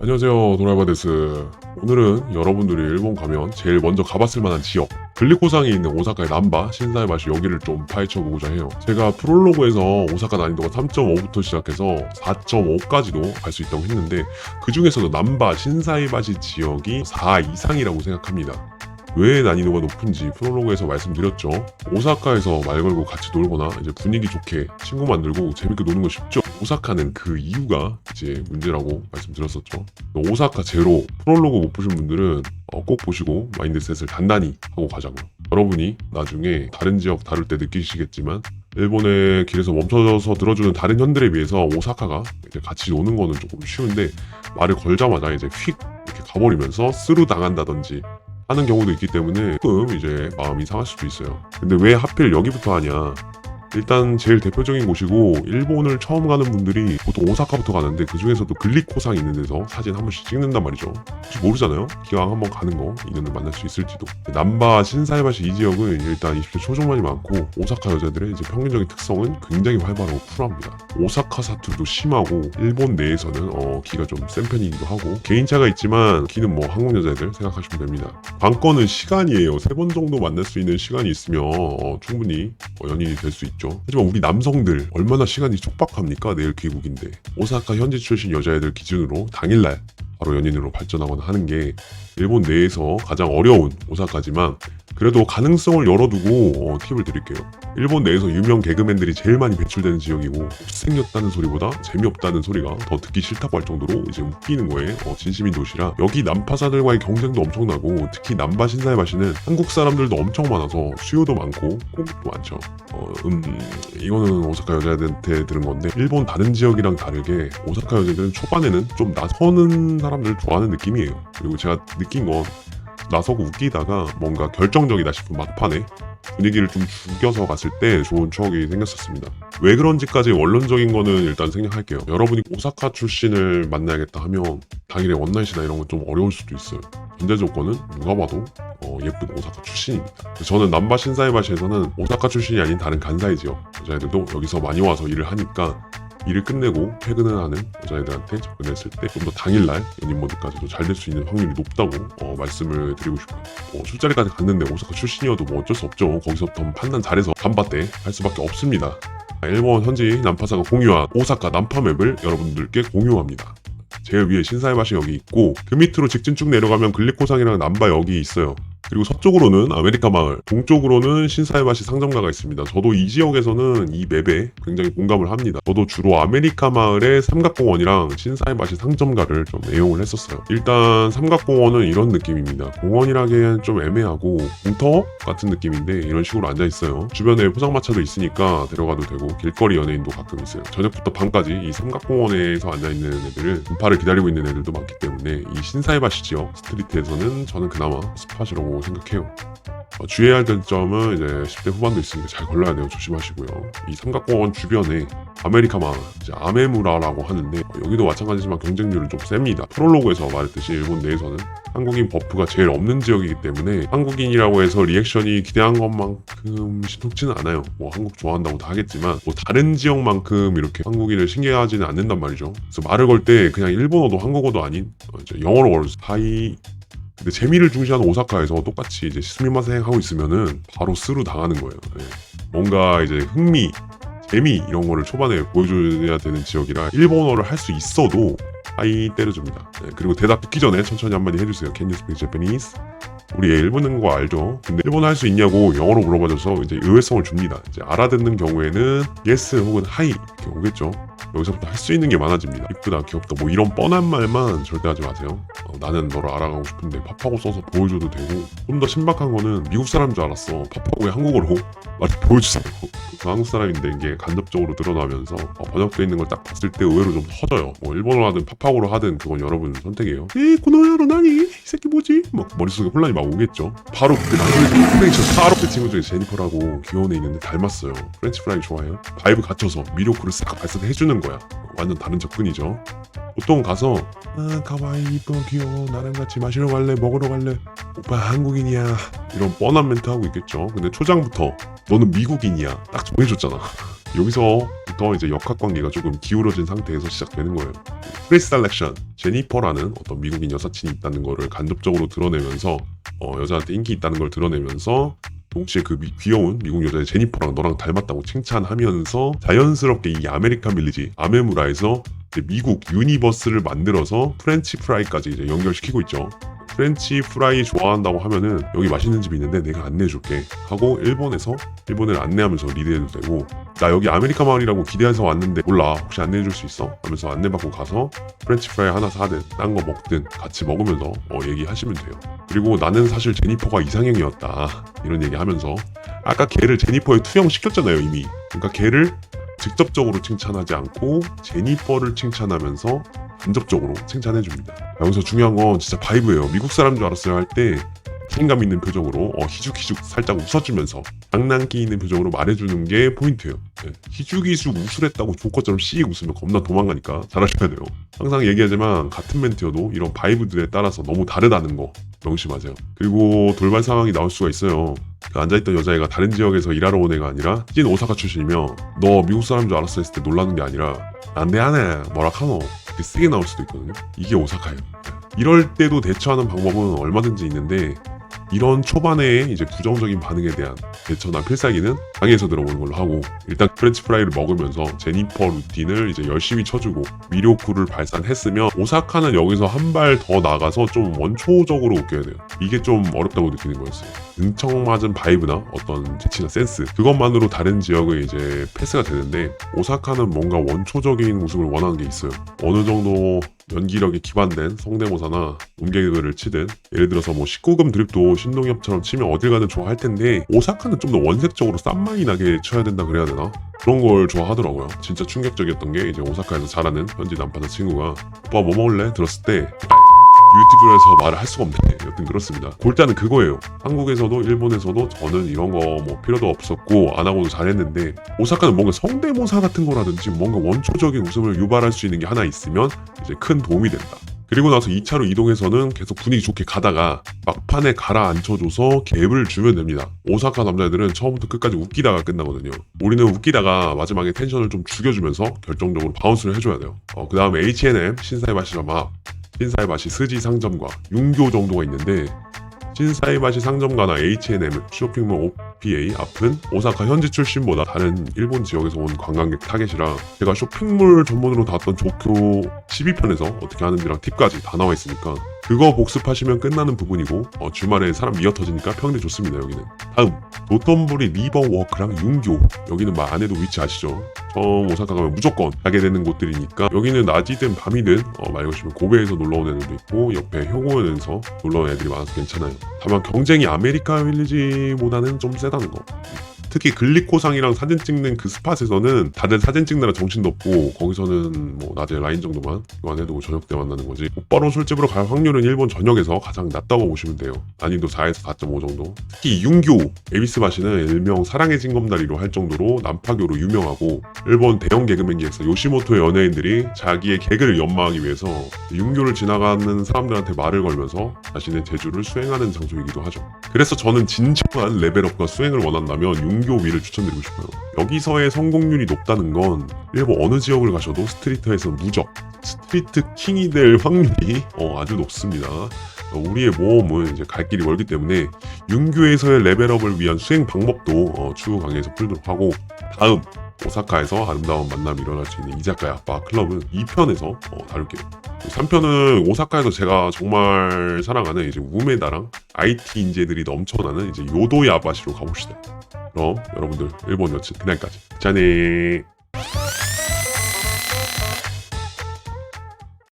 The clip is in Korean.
안녕하세요, 도라이바 데스. 오늘은 여러분들이 일본 가면 제일 먼저 가봤을 만한 지역 글리코상에 있는 오사카의 남바 신사이바시 여기를 좀 파헤쳐보고자 해요. 제가 프롤로그에서 오사카 난이도가 3.5부터 시작해서 4.5까지도 갈 수 있다고 했는데 그 중에서도 남바 신사이바시 지역이 4 이상이라고 생각합니다. 왜 난이도가 높은지 프롤로그에서 말씀드렸죠. 오사카에서 말 걸고 같이 놀거나 이제 분위기 좋게 친구 만들고 재밌게 노는 거 쉽죠. 오사카는 그 이유가 이제 문제라고 말씀드렸었죠. 오사카 제로 프롤로그 못 보신 분들은 꼭 보시고 마인드셋을 단단히 하고 가자고요. 여러분이 나중에 다른 지역 다룰 때 느끼시겠지만 일본의 길에서 멈춰서 들어주는 다른 현들에 비해서 오사카가 이제 같이 노는 거는 조금 쉬운데 말을 걸자마자 이제 휙 이렇게 가버리면서 스루 당한다든지 하는 경우도 있기 때문에 조금 이제 마음이 상할 수도 있어요. 근데 왜 하필 여기부터 하냐? 일단 제일 대표적인 곳이고 일본을 처음 가는 분들이 보통 오사카부터 가는데 그 중에서도 글리코상 있는 데서 사진 한 번씩 찍는단 말이죠. 혹시 모르잖아요. 기왕 한번 가는 거 인연을 만날 수 있을지도. 남바 신사이바시 이 지역은 일단 20대 초중반이 많고 오사카 여자들의 이제 평균적인 특성은 굉장히 활발하고 쿨합니다. 오사카 사투리도 심하고 일본 내에서는 기가 좀 센 편이기도 하고 개인차가 있지만 기는 뭐 한국 여자애들 생각하시면 됩니다. 관건은 시간이에요. 3번 정도 만날 수 있는 시간이 있으면 충분히 연인이 될 수 있죠. 하지만 우리 남성들 얼마나 시간이 촉박합니까? 내일 귀국인데 오사카 현지 출신 여자애들 기준으로 당일날 바로 연인으로 발전하거나 하는 게 일본 내에서 가장 어려운 오사카지만 그래도 가능성을 열어두고 팁을 드릴게요. 일본 내에서 유명 개그맨들이 제일 많이 배출되는 지역이고 못생겼다는 소리보다 재미없다는 소리가 더 듣기 싫다고 할 정도로 이제 웃기는 거에 진심인 도시라 여기 난파사들과의 경쟁도 엄청나고 특히 남바 신사이바시는 한국 사람들도 엄청 많아서 수요도 많고 공급도 많죠. 이거는 오사카 여자애들한테 들은 건데 일본 다른 지역이랑 다르게 오사카 여자들은 초반에는 좀 나서는 사람들을 좋아하는 느낌이에요. 그리고 제가 느낀 건 나서고 웃기다가 뭔가 결정적이다 싶은 막판에 분위기를 좀 죽여서 갔을 때 좋은 추억이 생겼었습니다. 왜 그런지까지 원론적인 거는 일단 생략할게요. 여러분이 오사카 출신을 만나야겠다 하면 당일에 원나잇이나 이런 건 좀 어려울 수도 있어요. 전제 조건은 누가 봐도 예쁜 오사카 출신입니다. 저는 남바 신사이바시에서는 오사카 출신이 아닌 다른 간사이 지역 여자애들도 여기서 많이 와서 일을 하니까 일을 끝내고 퇴근을 하는 여자애들한테 접근했을 때 좀 더 당일날 연인 모드까지도 잘 될 수 있는 확률이 높다고 말씀을 드리고 싶어요. 술자리까지 갔는데 오사카 출신이어도 뭐 어쩔 수 없죠. 거기서부터 판단 잘해서 간바떼 할 수밖에 없습니다. 일본 현지 난파사가 공유한 오사카 난파맵을 여러분들께 공유합니다. 제일 위에 신사이바시 역이 있고 그 밑으로 직진 쭉 내려가면 글리코상이랑 남바 역이 있어요. 그리고 서쪽으로는 아메리카 마을, 동쪽으로는 신사이바시 상점가가 있습니다. 저도 이 지역에서는 이 맵에 굉장히 공감을 합니다. 저도 주로 아메리카 마을의 삼각공원이랑 신사이바시 상점가를 좀 애용을 했었어요. 일단 삼각공원은 이런 느낌입니다. 공원이라기엔 좀 애매하고 공터 같은 느낌인데 이런 식으로 앉아있어요. 주변에 포장마차도 있으니까 데려가도 되고 길거리 연예인도 가끔 있어요. 저녁부터 밤까지 이 삼각공원에서 앉아있는 애들은 분파를 기다리고 있는 애들도 많기 때문에 이 신사이바시 지역 스트리트에서는 저는 그나마 스팟이라고 생각해요. 주의해야 될 점은 이제 10대 후반도 있으니까 잘 걸러야 돼요. 조심하시고요. 이 삼각공원 주변에 아메리카 마을, 이제 아메무라라고 하는데 여기도 마찬가지지만 경쟁률은 좀 셉니다. 프롤로그에서 말했듯이 일본 내에서는 한국인 버프가 제일 없는 지역이기 때문에 한국인이라고 해서 리액션이 기대한 것만큼 신속지는 않아요. 뭐 한국 좋아한다고 다 하겠지만 뭐 다른 지역만큼 이렇게 한국인을 신기해하지는 않는단 말이죠. 그래서 말을 걸 때 그냥 일본어도 한국어도 아닌 이제 영어로 걸어서 하이 근데 재미를 중시하는 오사카에서 똑같이 이제 스미마셍 하고 있으면은 바로 스루 당하는 거예요. 네. 뭔가 이제 흥미, 재미 이런 거를 초반에 보여줘야 되는 지역이라 일본어를 할 수 있어도 하이 때려줍니다. 네. 그리고 대답 듣기 전에 천천히 한마디 해주세요. Can you speak Japanese? 우리 일본어인 거 알죠? 근데 일본어 할 수 있냐고 영어로 물어봐줘서 이제 의외성을 줍니다. 이제 알아듣는 경우에는 yes 혹은 hi 이렇게 오겠죠. 여기서부터 할 수 있는 게 많아집니다. 이쁘다, 귀엽다 뭐 이런 뻔한 말만 절대 하지 마세요. 나는 너를 알아가고 싶은데 팝하고 써서 보여줘도 되고 좀 더 신박한 거는 미국 사람인 줄 알았어. 팝하고에 한국어로 말 보여주세요. 한국 사람인데 이게 간접적으로 드러나면서 번역되어 있는 걸 딱 봤을 때 의외로 좀 터져요. 뭐 일본어로 하든 팝하고로 하든 그건 여러분 선택이에요. 고노야로 나니? 이 새끼 뭐지? 막 머릿속에 혼란이 막 오겠죠. 바로 그때 나중에 프렌치 바로 그 친구 중에 제니퍼라고 귀여운 애 있는데 닮았어요. 프렌치 프라이 좋아해요? 바이브 갖춰서 미로크를 싹 발산해주는 거야. 완전 다른 접근이죠. 보통 가서 가와이 이뻐 귀여워 나랑 같이 마시러 갈래 먹으러 갈래 오빠 한국인이야 이런 뻔한 멘트 하고 있겠죠. 근데 초장부터 너는 미국인이야 딱 정해줬잖아. 여기서 때부터 이제 역학관계가 조금 기울어진 상태에서 시작되는 거예요. 프리셀렉션, 제니퍼라는 어떤 미국인 여사친이 있다는 거를 간접적으로 드러내면서 여자한테 인기 있다는 걸 드러내면서 동시에 그 귀여운 미국 여자의 제니퍼랑 너랑 닮았다고 칭찬하면서 자연스럽게 이 아메리칸 빌리지 아메무라에서 이제 미국 유니버스를 만들어서 프렌치 프라이까지 이제 연결시키고 있죠. 프렌치 프라이 좋아한다고 하면은 여기 맛있는 집이 있는데 내가 안내해줄게 하고 일본을 안내하면서 리드해도 되고, 나 여기 아메리카 마을이라고 기대해서 왔는데 몰라 혹시 안내해줄 수 있어? 하면서 안내받고 가서 프렌치 프라이 하나 사든 딴 거 먹든 같이 먹으면서 얘기하시면 돼요. 그리고 나는 사실 제니퍼가 이상형이었다 이런 얘기하면서, 아까 걔를 제니퍼에 투영시켰잖아요 이미. 그러니까 걔를 직접적으로 칭찬하지 않고 제니퍼를 칭찬하면서 간접적으로 칭찬해줍니다. 여기서 중요한 건 진짜 바이브예요. 미국 사람인 줄 알았어요 할 때 자신감 있는 표정으로 희죽희죽 살짝 웃어주면서 장난기 있는 표정으로 말해주는 게 포인트예요. 네. 희죽희죽 웃으랬다고 조커처럼 씩 웃으면 겁나 도망가니까 잘하셔야 돼요. 항상 얘기하지만 같은 멘트여도 이런 바이브들에 따라서 너무 다르다는 거 명심하세요. 그리고 돌발 상황이 나올 수가 있어요. 그 앉아있던 여자애가 다른 지역에서 일하러 온 애가 아니라 찐 오사카 출신이면 너 미국 사람인 줄 알았어 했을 때 놀라는 게 아니라 난데 안해 뭐라 카노 이렇게 세게 나올 수도 있거든요. 이게 오사카예요. 이럴 때도 대처하는 방법은 얼마든지 있는데, 이런 초반에 이제 부정적인 반응에 대한 대처나 필살기는 강의에서 들어보는 걸로 하고, 일단 프렌치 프라이를 먹으면서 제니퍼 루틴을 이제 열심히 쳐주고 미료쿠를 발산했으면 오사카는 여기서 한 발 더 나가서 좀 원초적으로 웃겨야 돼요. 이게 좀 어렵다고 느끼는 거였어요. 능청맞은 바이브나 어떤 재치나 센스 그것만으로 다른 지역은 이제 패스가 되는데, 오사카는 뭔가 원초적인 웃음을 원하는 게 있어요. 어느 정도 연기력에 기반된 성대모사나 몸개그를 치든, 예를 들어서 뭐 19금 드립도 신동엽처럼 치면 어딜 가든 좋아할 텐데 오사카는 좀 더 원색적으로 쌈마이 나게 쳐야 된다 그래야 되나? 그런 걸 좋아하더라고요. 진짜 충격적이었던 게 이제 오사카에서 잘하는 현지 난파사 친구가 오빠 뭐 먹을래? 들었을 때 유튜브에서 말을 할 수가 없네. 여튼 그렇습니다. 골자는 그거예요. 한국에서도 일본에서도 저는 이런 거 뭐 필요도 없었고 안 하고도 잘했는데, 오사카는 뭔가 성대모사 같은 거라든지 뭔가 원초적인 웃음을 유발할 수 있는 게 하나 있으면 이제 큰 도움이 된다. 그리고 나서 2차로 이동해서는 계속 분위기 좋게 가다가 막판에 가라앉혀줘서 갭을 주면 됩니다. 오사카 남자애들은 처음부터 끝까지 웃기다가 끝나거든요. 우리는 웃기다가 마지막에 텐션을 좀 죽여주면서 결정적으로 바운스를 해줘야 돼요. 그 다음에 H&M, 신사이바시라마, 신사이바시 스지 상점과 윤교 정도가 있는데, 신사이바시 상점가나 H&M 쇼핑몰 OPA 앞은 오사카 현지 출신보다 다른 일본 지역에서 온 관광객 타겟이라, 제가 쇼핑몰 전문으로 나왔던 조교 12편에서 어떻게 하는지랑 팁까지 다 나와 있으니까 그거 복습하시면 끝나는 부분이고, 주말에 사람 미어 터지니까 평일이 좋습니다. 여기는. 다음 도톤보리 리버워크랑 윤교, 여기는 말 안 해도 위치 아시죠? 처음 오사카 가면 무조건 가게 되는 곳들이니까, 여기는 낮이든 밤이든 말 것이면 고베에서 놀러온 애들도 있고 옆에 효고현에서 놀러온 애들이 많아서 괜찮아요. 다만 경쟁이 아메리카 빌리지보다는 좀 세다는 거. 특히 글리코상이랑 사진 찍는 그 스팟에서는 다들 사진 찍느라 정신도 없고, 거기서는 뭐 낮에 라인 정도만 교환해두고 저녁 때 만나는 거지, 곧바로 술집으로 갈 확률은 일본 전역에서 가장 낮다고 보시면 돼요. 난이도 4에서 4.5 정도. 특히 윤교, 에비스바시는 일명 사랑의 징검다리로 할 정도로 난파교로 유명하고, 일본 대형 개그맨 기획사 요시모토의 연예인들이 자기의 개그를 연마하기 위해서 윤교를 지나가는 사람들한테 말을 걸면서 자신의 재주를 수행하는 장소이기도 하죠. 그래서 저는 진정한 레벨업과 수행을 원한다면 윤교 위를 추천드리고 싶어요. 여기서의 성공률이 높다는 건 일본 어느 지역을 가셔도 스트리트에서 무적, 스트리트 킹이 될 확률이 아주 높습니다. 우리의 모험은 이제 갈 길이 멀기 때문에 윤교에서의 레벨업을 위한 수행 방법도 추후 강의에서 풀도록 하고, 다음 오사카에서 아름다운 만남이 일어날 수 있는 이자카야 바 클럽은 2편에서 다룰게요. 3편은 오사카에서 제가 정말 사랑하는 이제 우메다랑 IT 인재들이 넘쳐나는 이제 요도야바시로 가봅시다. 그럼 여러분들 일본 여친 그날까지 짠해.